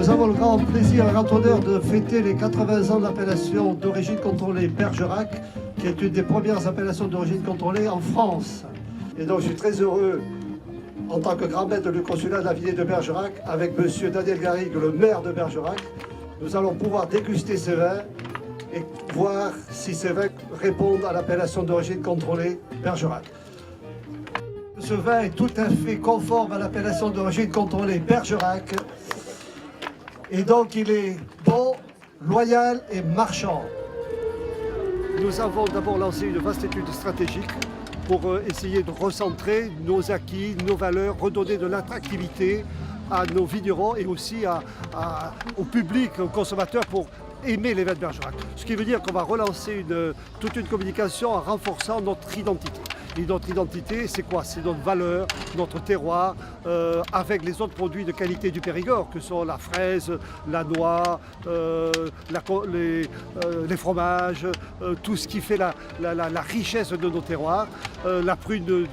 Nous avons le grand plaisir et grand honneur de fêter les 80 ans de l'appellation d'origine contrôlée Bergerac, qui est une des premières appellations d'origine contrôlée en France. Et donc je suis très heureux, en tant que grand maître du consulat de la vigne de Bergerac, avec M. Daniel Garrigue, le maire de Bergerac, nous allons pouvoir déguster ces vins et voir si ces vins répondent à l'appellation d'origine contrôlée Bergerac. Ce vin est tout à fait conforme à l'appellation d'origine contrôlée Bergerac. Et donc il est bon, loyal et marchand. Nous avons d'abord lancé une vaste étude stratégique pour essayer de recentrer nos acquis, nos valeurs, redonner de l'attractivité à nos vignerons et aussi au public, aux consommateurs pour aimer les vins de Bergerac. Ce qui veut dire qu'on va relancer toute une communication en renforçant notre identité. Et notre identité, c'est quoi? C'est notre valeur, notre terroir, avec les autres produits de qualité du Périgord, que sont la fraise, la noix, les fromages, tout ce qui fait la richesse de nos terroirs, la prune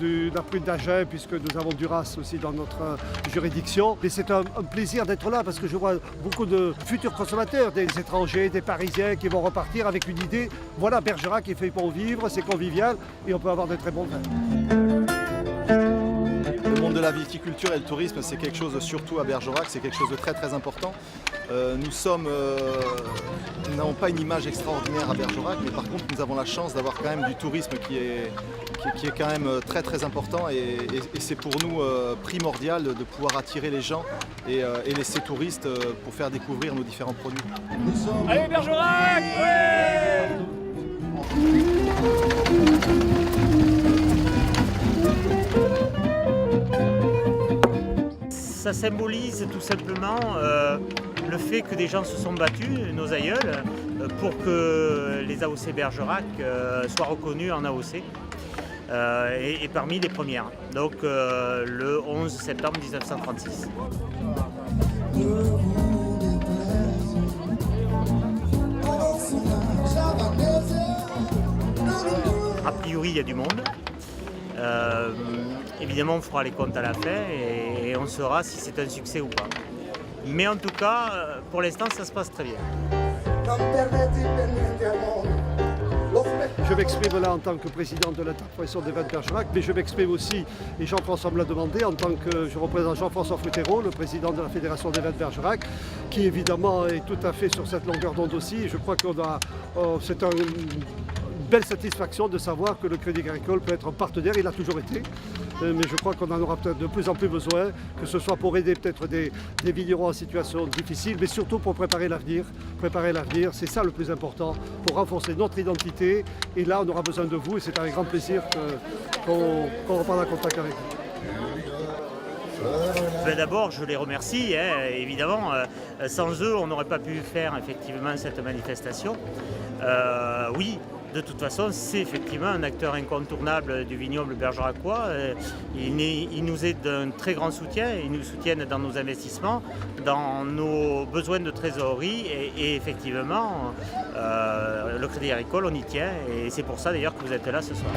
d'Agen, puisque nous avons du Ras aussi dans notre juridiction. Et c'est un plaisir d'être là, parce que je vois beaucoup de futurs consommateurs, des étrangers, des Parisiens qui vont repartir avec une idée. Voilà, Bergerac est fait pour vivre, c'est convivial, et on peut avoir de très bons vins. Le monde de la viticulture et le tourisme, c'est quelque chose, surtout à Bergerac, c'est quelque chose de très très important. Nous n'avons pas une image extraordinaire à Bergerac, mais par contre nous avons la chance d'avoir quand même du tourisme qui est quand même très très important et c'est pour nous primordial de pouvoir attirer les gens et les touristes pour faire découvrir nos différents produits. Allez Bergerac, ouais! Ça symbolise tout simplement le fait que des gens se sont battus, nos aïeuls, pour que les AOC Bergerac soient reconnus en AOC et parmi les premières. Donc le 11 septembre 1936. A priori, il y a du monde. Évidemment, on fera les comptes à la fin et on saura si c'est un succès ou pas. Mais en tout cas, pour l'instant, ça se passe très bien. Je m'exprime là en tant que président de l'interprofession des vins de Bergerac, mais je m'exprime aussi, et Jean-François me l'a demandé, en tant que je représente Jean-François Frutérault, le président de la Fédération des vins de Bergerac, qui évidemment est tout à fait sur cette longueur d'onde aussi. Je crois c'est une belle satisfaction de savoir que le Crédit Agricole peut être un partenaire, il a toujours été. Mais je crois qu'on en aura peut-être de plus en plus besoin, que ce soit pour aider peut-être des vignerons en situation difficile, mais surtout pour préparer l'avenir. Préparer l'avenir, c'est ça le plus important, pour renforcer notre identité. Et là, on aura besoin de vous et c'est avec grand plaisir qu'on reprendra contact avec vous. D'abord, je les remercie, évidemment. Sans eux, on n'aurait pas pu faire effectivement cette manifestation. Oui. De toute façon, c'est effectivement un acteur incontournable du vignoble bergeracois. Ils nous aident d'un très grand soutien, ils nous soutiennent dans nos investissements, dans nos besoins de trésorerie et effectivement, le Crédit Agricole, on y tient et c'est pour ça d'ailleurs que vous êtes là ce soir.